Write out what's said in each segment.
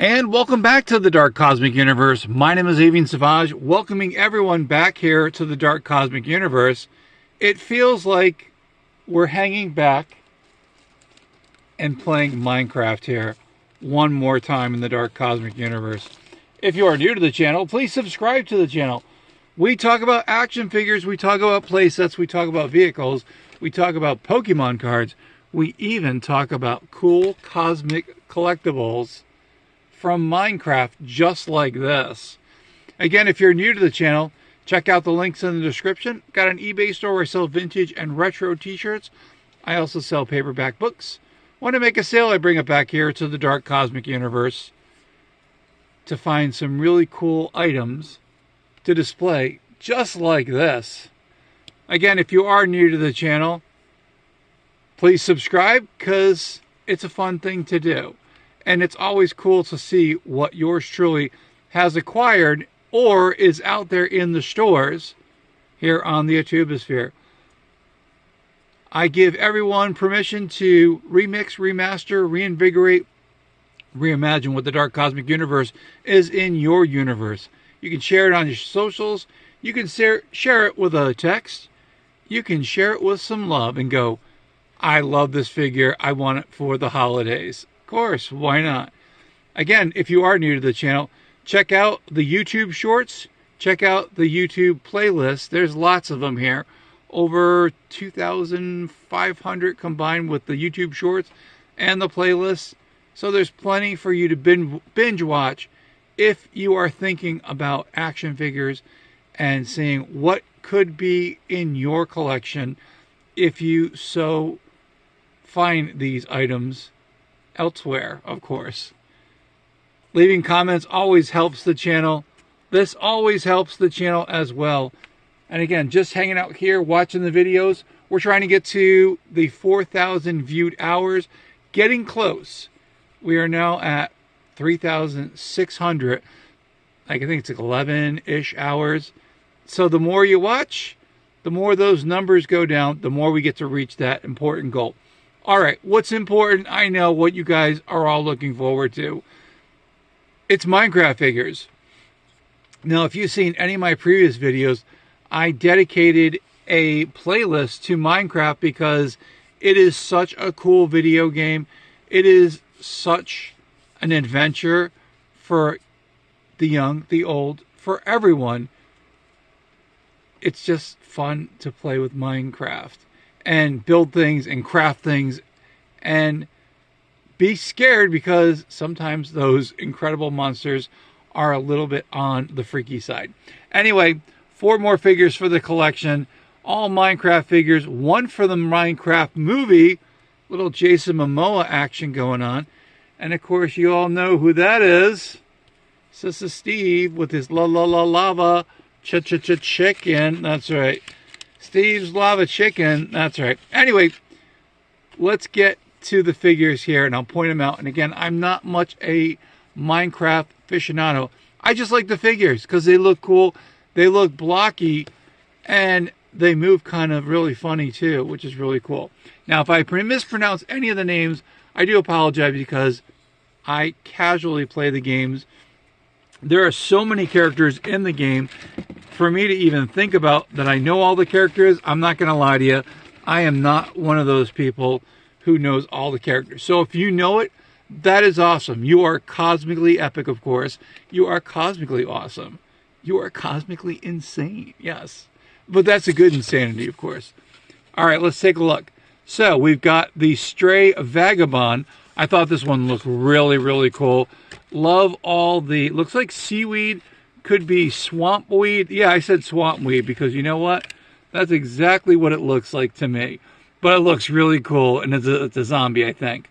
And welcome back to the Dark Cosmic Universe. My name is Avian Savage, welcoming everyone back here to the Dark Cosmic Universe. It feels like we're hanging back and playing Minecraft here one more time in the Dark Cosmic Universe. If you are new to the channel, please subscribe to the channel. We talk about action figures, we talk about playsets, we talk about vehicles, we talk about Pokemon cards, we even talk about cool cosmic collectibles from Minecraft, just like this. Again, if you're new to the channel, check out the links in the description. Got an eBay store where I sell vintage and retro t-shirts. I also sell paperback books. Want to make a sale, I bring it back here to the Dark Cosmic Universe to find some really cool items to display, just like this. Again, if you are new to the channel, please subscribe, because it's a fun thing to do. And it's always cool to see what yours truly has acquired or is out there in the stores here on the Atubosphere. I give everyone permission to remix, remaster, reinvigorate, reimagine what the Dark Cosmic Universe is in your universe. You can share it on your socials. You can share it with a text. You can share it with some love and go, I love this figure. I want it for the holidays. Of course, why not? Again, if you are new to the channel, check out the YouTube shorts. Check out the YouTube playlist. There's lots of them here. Over 2,500 combined with the YouTube shorts and the playlist. So there's plenty for you to binge watch if you are thinking about action figures and seeing what could be in your collection if you so find these items elsewhere, of course. Leaving comments always helps the channel. This always helps the channel as well. And again, just hanging out here watching the videos, we're trying to get to the 4,000 viewed hours, getting close. We are now at 3,600. I think it's like 11-ish hours. So the more you watch, the more those numbers go down, the more we get to reach that important goal. All right, what's important? I know what you guys are all looking forward to. It's Minecraft figures. Now, if you've seen any of my previous videos, I dedicated a playlist to Minecraft because it is such a cool video game. It is such an adventure for the young, the old, for everyone. It's just fun to play with Minecraft and build things and craft things and be scared, because sometimes those incredible monsters are a little bit on the freaky side. Anyway, 4 more figures for the collection. All Minecraft figures. 1 for the Minecraft movie. Little Jason Momoa action going on. And of course, you all know who that is. This is Steve with his lava chicken. That's right. Steve's lava chicken. That's right. Anyway, let's get to the figures here, and I'll point them out. And again, I'm not much a Minecraft aficionado. I just like the figures because they look cool. They look blocky, and they move kind of really funny too, which is really cool. Now, if I mispronounce any of the names, I do apologize, because I casually play the games. There are so many characters in the game. For me to even think about that I know all the characters, I'm not going to lie to you, I am not one of those people who knows all the characters. So if you know it, that is awesome. You are cosmically epic, of course. You are cosmically awesome. You are cosmically insane, yes. But that's a good insanity, of course. All right, let's take a look. So we've got the Stray Vagabond. I thought this one looked really, really cool. Love all the, looks like seaweed, could be swamp weed. Yeah, I said swamp weed because you know what? That's exactly what it looks like to me. But it looks really cool, and it's a zombie, I think.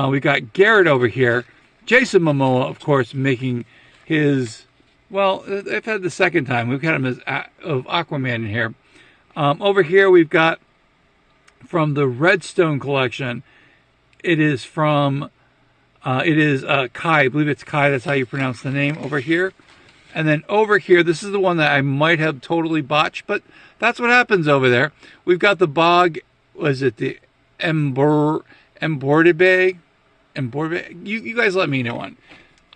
We got Garrett over here. Jason Momoa, of course, making his, well, I've had the second time. We've got him as of Aquaman in here. Over here, we've got from the Redstone collection. It is from, Kai. I believe it's Kai. That's how you pronounce the name over here. And then over here, this is the one that I might have totally botched, but that's what happens over there. We've got the Bog, was it the Embordibe? You guys let me know on.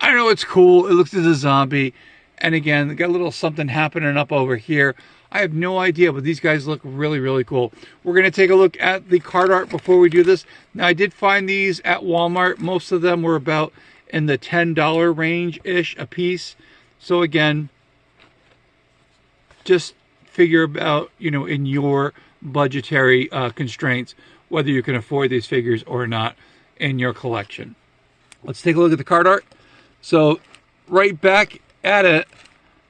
I know it's cool. It looks as a zombie. And again, got a little something happening up over here. I have no idea, but these guys look really, really cool. We're going to take a look at the card art before we do this. Now, I did find these at Walmart. Most of them were about in the $10 range-ish a piece. So again, just figure about, you know, in your budgetary constraints, whether you can afford these figures or not in your collection. Let's take a look at the card art. So right back at it,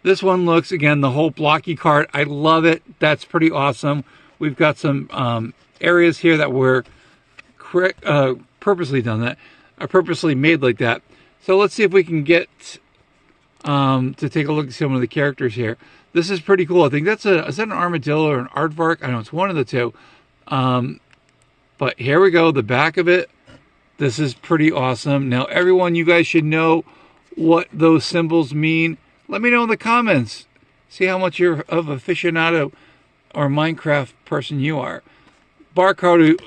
this one looks, again, the whole blocky card. I love it. That's pretty awesome. We've got some areas here that were purposely done that, purposely made like that. So let's see if we can get to take a look at some of the characters here. This is pretty cool. I think that's is that an armadillo or an aardvark? I don't know. It's one of the two. But here we go. The back of it. This is pretty awesome. Now, everyone, you guys should know what those symbols mean. Let me know in the comments. See how much you're of aficionado or Minecraft person you are. Barcode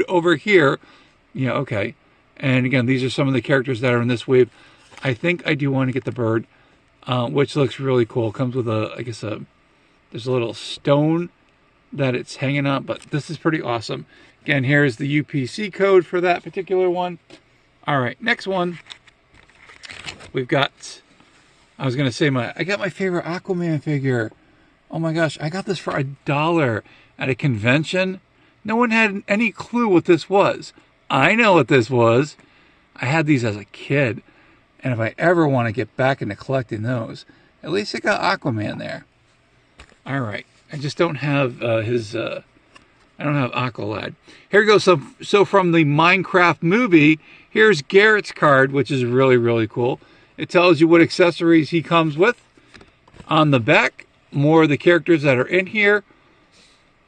over here. Yeah, okay. And again, these are some of the characters that are in this wave. I think I do want to get the bird, which looks really cool. It comes with a, I guess, there's a little stone that it's hanging on, but this is pretty awesome. Again, here's the UPC code for that particular one. All right, next one. We've got, I was going to say, I got my favorite Aquaman figure. Oh my gosh, I got this for $1 at a convention. No one had any clue what this was. I know what this was. I had these as a kid. And if I ever want to get back into collecting those, at least it got Aquaman there. All right. I just don't have I don't have Aqualad. Here we go. So from the Minecraft movie, here's Garrett's card, which is really, really cool. It tells you what accessories he comes with. On the back, more of the characters that are in here.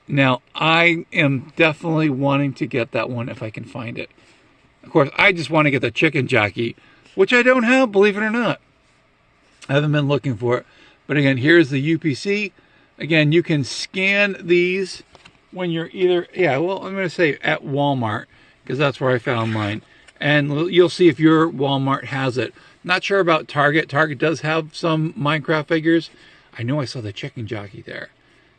Now, I am definitely wanting to get that one if I can find it. Of course, I just want to get the chicken jockey, which I don't have, believe it or not. I haven't been looking for it. But again, here's the UPC. Again, you can scan these when you're either, I'm going to say at Walmart, because that's where I found mine. And you'll see if your Walmart has it. Not sure about Target. Target does have some Minecraft figures. I know I saw the chicken jockey there.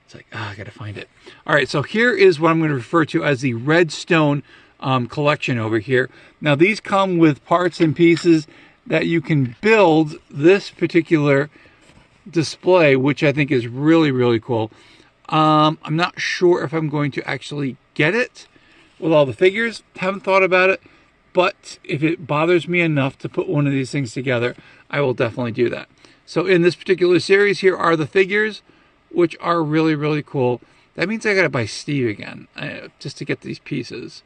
It's like, I got to find it. All right, so here is what I'm going to refer to as the Redstone collection over here. Now, these come with parts and pieces that you can build this particular display, which I think is really, really cool. I'm not sure if I'm going to actually get it with all the figures. Haven't thought about it. But if it bothers me enough to put one of these things together, I will definitely do that. So in this particular series, here are the figures, which are really, really cool. That means I got to buy Steve again just to get these pieces.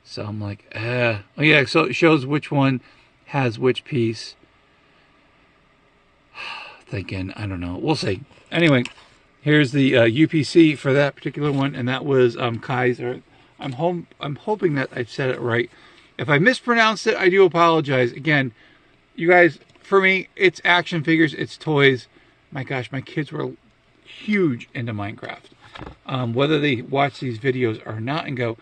So I'm like, Oh yeah, so it shows which one has which piece. Thinking, I don't know. We'll see. Anyway, here's the UPC for that particular one, and that was Kaiser. I'm hoping that I said it right. If I mispronounced it, I do apologize. Again, you guys, for me, it's action figures, it's toys. My gosh, my kids were huge into Minecraft. Whether they watch these videos or not and go,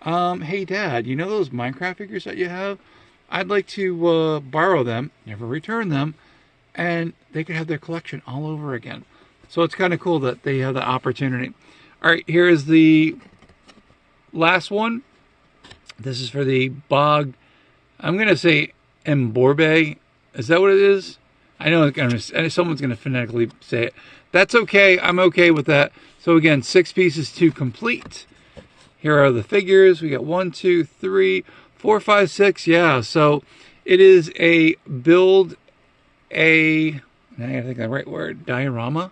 hey, Dad, you know those Minecraft figures that you have? I'd like to borrow them, never return them, and they could have their collection all over again. So it's kind of cool that they have the opportunity. All right, here is the last one. This is for the Bog. I'm going to say Mborbe. Is that what it is? I know someone's going to phonetically say it. That's okay. I'm okay with that. So again, 6 pieces to complete. Here are the figures. We got 1, 2, 3, 4, 5, 6. Yeah, so it is a build I gotta think of the right word, diorama.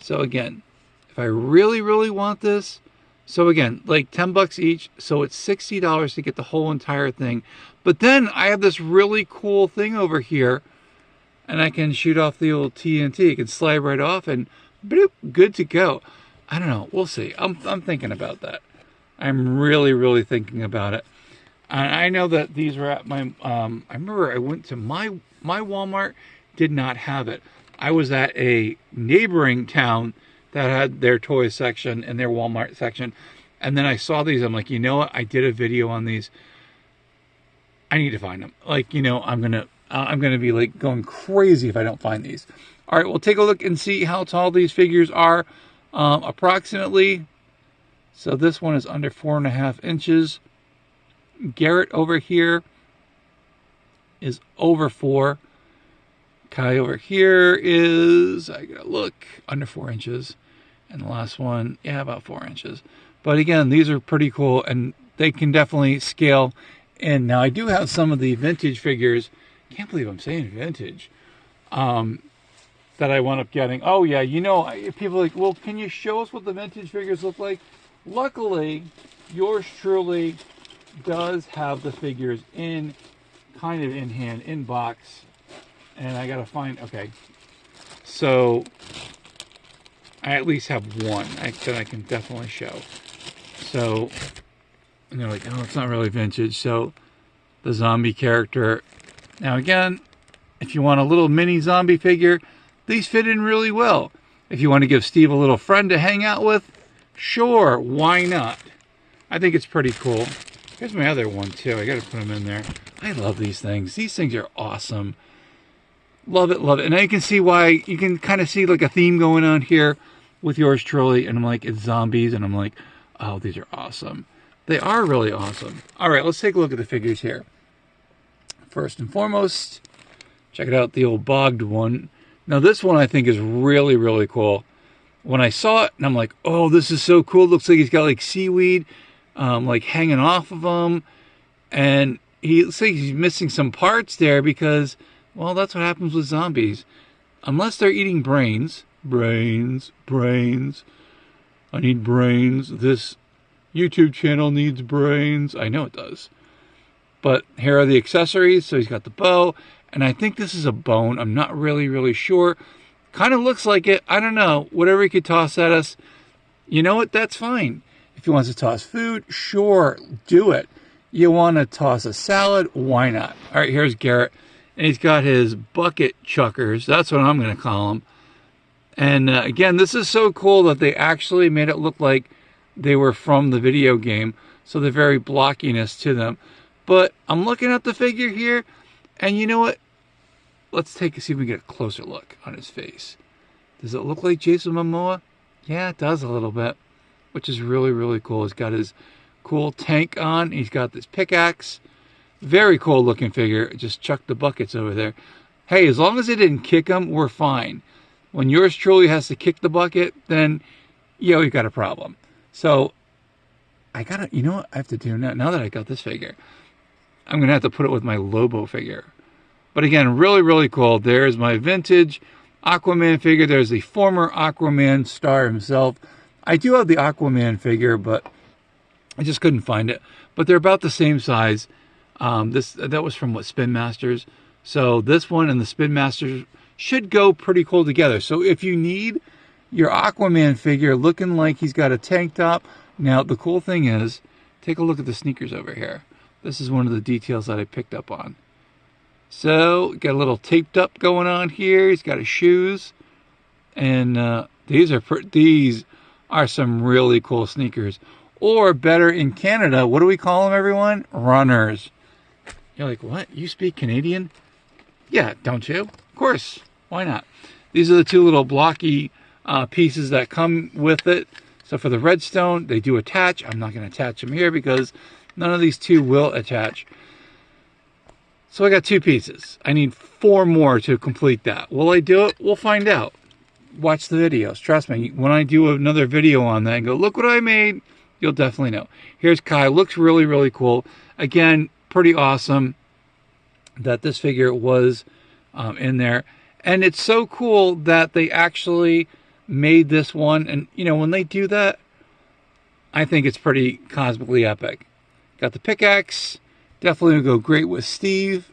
So again, if I really, really want this, so again, like $10 each, so it's $60 to get the whole entire thing. But then I have this really cool thing over here, and I can shoot off the old TNT. It can slide right off, and bloop, good to go. I don't know. We'll see. I'm thinking about that. I'm really, really thinking about it. And I know that these were at my. I remember I went to my Walmart. Did not have it. I was at a neighboring town that had their toy section and their Walmart section, and then I saw these. I'm like, you know what? I did a video on these. I need to find them. Like, you know, I'm gonna be like going crazy if I don't find these. All right, we'll take a look and see how tall these figures are, approximately. So this one is under 4.5 inches. Garrett over here is over 4. Kai over here is, I gotta look, under 4 inches. And the last one, yeah, about 4 inches. But again, these are pretty cool, and they can definitely scale. And now I do have some of the vintage figures. Can't believe I'm saying vintage. That I wound up getting. Oh yeah, you know, people are like, well, can you show us what the vintage figures look like? Luckily, yours truly does have the figures in, kind of in hand, in box. And I gotta find, okay. So, I at least have one that I can definitely show. So, and they're like, oh, it's not really vintage. So, the zombie character. Now again, if you want a little mini zombie figure, these fit in really well. If you want to give Steve a little friend to hang out with, sure, why not? I think it's pretty cool. Here's my other one too. I got to put them in there. I love these things. These things are awesome. Love it, love it. And now you can see why, you can kind of see like a theme going on here with yours truly. And I'm like, it's zombies. And I'm like, oh, these are awesome. They are really awesome. All right, let's take a look at the figures here. First and foremost, check it out, the old bogged one. Now this one I think is really, really cool. When I saw it, and I'm like, oh, this is so cool. It looks like he's got like seaweed like hanging off of him. And he looks like he's missing some parts there because, well, that's what happens with zombies. Unless they're eating brains. Brains. I need brains. This YouTube channel needs brains. I know it does. But here are the accessories. So he's got the bow. And I think this is a bone. I'm not really sure. Kind of looks like it. I don't know. Whatever he could toss at us. You know what? That's fine. If he wants to toss food, sure, do it. You want to toss a salad? Why not? All right, here's Garrett. And he's got his bucket chuckers. That's what I'm going to call them. And again, this is so cool that they actually made it look like they were from the video game. So the very blockiness to them. But I'm looking at the figure here. And you know what? Let's see if we can get a closer look on his face. Does it look like Jason Momoa? Yeah, it does a little bit. Which is really cool. He's got his cool tank on. He's got this pickaxe. Very cool looking figure. Just chucked the buckets over there. Hey, as long as it didn't kick him, we're fine. When yours truly has to kick the bucket, then, yo, you got a problem. So, you know what I have to do now that I got this figure? I'm going to have to put it with my Lobo figure. But again, really cool. There's my vintage Aquaman figure. There's the former Aquaman star himself. I do have the Aquaman figure, but I just couldn't find it. But they're about the same size. That was from Spin Masters. So this one and the Spin Masters should go pretty cool together. So if you need your Aquaman figure looking like he's got a tank top. Now the cool thing is, take a look at the sneakers over here. This is one of the details that I picked up on. So, got a little taped up going on here. He's got his shoes. And these are some really cool sneakers. Or better in Canada, what do we call them, everyone? Runners. You're like, what? You speak Canadian? Yeah, don't you? Of course. Why not? These are the two little blocky pieces that come with it. So for the redstone, they do attach. I'm not going to attach them here because none of these two will attach. So I got 2 pieces. I need 4 more to complete that. Will I do it? We'll find out. Watch the videos. Trust me, when I do another video on that and go, look what I made, you'll definitely know. Here's Kai. Looks really cool. Again, pretty awesome that this figure was in there. And it's so cool that they actually made this one. And, you know, when they do that, I think it's pretty cosmically epic. Got the pickaxe. Definitely would go great with Steve.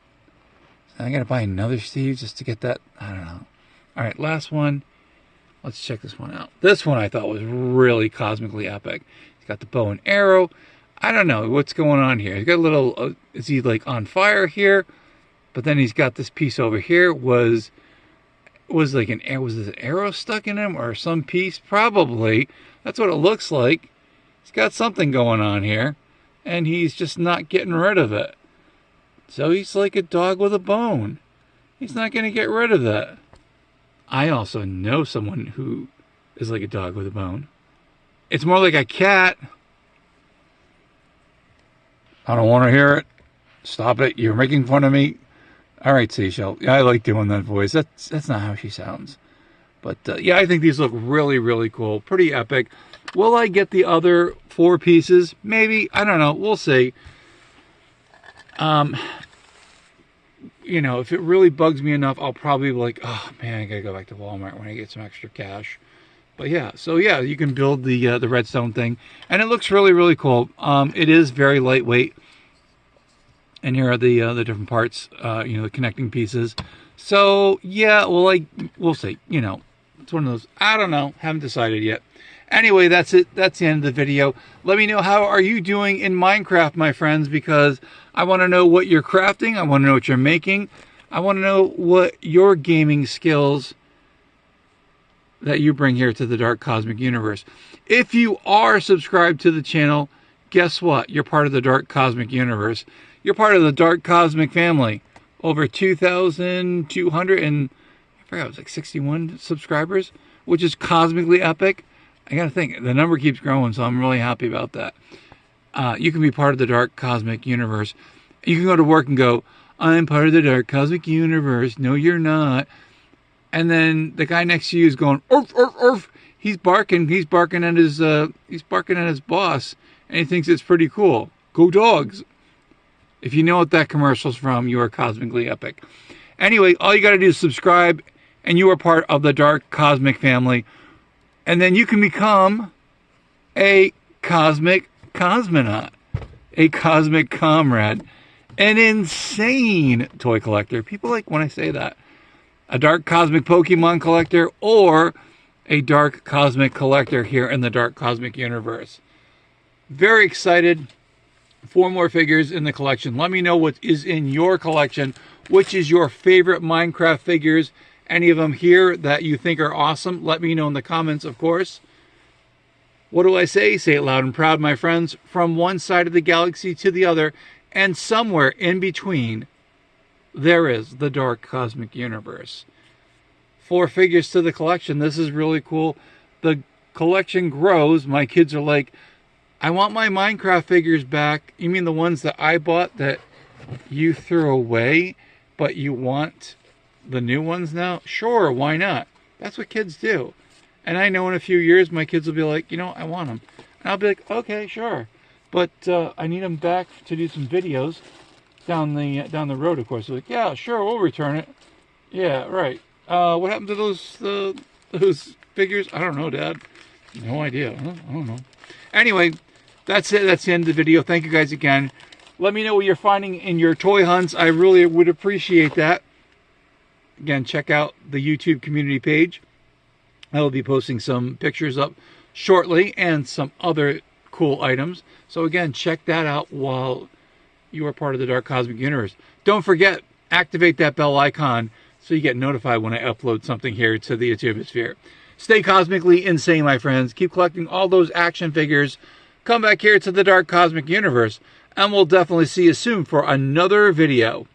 I gotta buy another Steve just to get that. I don't know. All right, last one. Let's check this one out. This one I thought was really cosmically epic. He's got the bow and arrow. I don't know what's going on here. He's got a little. Is he like on fire here? But then he's got this piece over here. Was like was this an arrow stuck in him or some piece? Probably. That's what it looks like. He's got something going on here. And he's just not getting rid of it. So he's like a dog with a bone. He's not going to get rid of that. I also know someone who is like a dog with a bone. It's more like a cat. I don't want to hear it. Stop it. You're making fun of me. All right, Seashell. Yeah, I like doing that voice. That's not how she sounds. But yeah, I think these look really, really cool. Pretty epic. Will I get the other 4 pieces? Maybe. I don't know. We'll see. You know, if it really bugs me enough, I'll probably be like, oh man, I gotta go back to Walmart when I get some extra cash. But yeah, so yeah, you can build the redstone thing, and it looks really, really cool. It is very lightweight, and here are the different parts, you know, the connecting pieces. So yeah, well, we'll see. You know, it's one of those. I don't know. Haven't decided yet. Anyway, that's it. That's the end of the video. Let me know, how are you doing in Minecraft, my friends, because I want to know what you're crafting. I want to know what you're making. I want to know what your gaming skills that you bring here to the Dark Cosmic Universe. If you are subscribed to the channel, guess what? You're part of the Dark Cosmic Universe. You're part of the Dark Cosmic family. Over 2,200 and I forgot, it was like 61 subscribers, which is cosmically epic. I gotta think, the number keeps growing, so I'm really happy about that. You can be part of the Dark Cosmic Universe. You can go to work and go, I'm part of the Dark Cosmic Universe. No, you're not. And then the guy next to you is going, "Orf, orf, orf." He's barking. He's barking at his boss, and he thinks it's pretty cool. Go dogs! If you know what that commercial's from, you are cosmically epic. Anyway, all you got to do is subscribe, and you are part of the Dark Cosmic family. And then you can become a cosmic cosmonaut, a cosmic comrade, an insane toy collector. People like when I say that. A dark cosmic Pokemon collector, or a dark cosmic collector here in the Dark Cosmic Universe. Very excited. 4 more figures in the collection. Let me know what is in your collection. Which is your favorite Minecraft figures? Any of them here that you think are awesome? Let me know in the comments, of course. What do I say? Say it loud and proud, my friends. From one side of the galaxy to the other, and somewhere in between, there is the Dark Cosmic Universe. 4 figures to the collection. This is really cool. The collection grows. My kids are like, I want my Minecraft figures back. You mean the ones that I bought that you threw away, but you want the new ones now? Sure, why not? That's what kids do. And I know in a few years my kids will be like, you know, I want them. And I'll be like, okay, sure. But I need them back to do some videos down the road, of course. They're like, yeah, sure, we'll return it. Yeah, right. What happened to those figures? I don't know, Dad. No idea. I don't know. Anyway, that's it. That's the end of the video. Thank you guys again. Let me know what you're finding in your toy hunts. I really would appreciate that. Again, check out the YouTube community page. I will be posting some pictures up shortly and some other cool items. So again, check that out while you are part of the Dark Cosmic Universe. Don't forget, activate that bell icon so you get notified when I upload something here to the YouTubesphere. Stay cosmically insane, my friends. Keep collecting all those action figures. Come back here to the Dark Cosmic Universe, and we'll definitely see you soon for another video.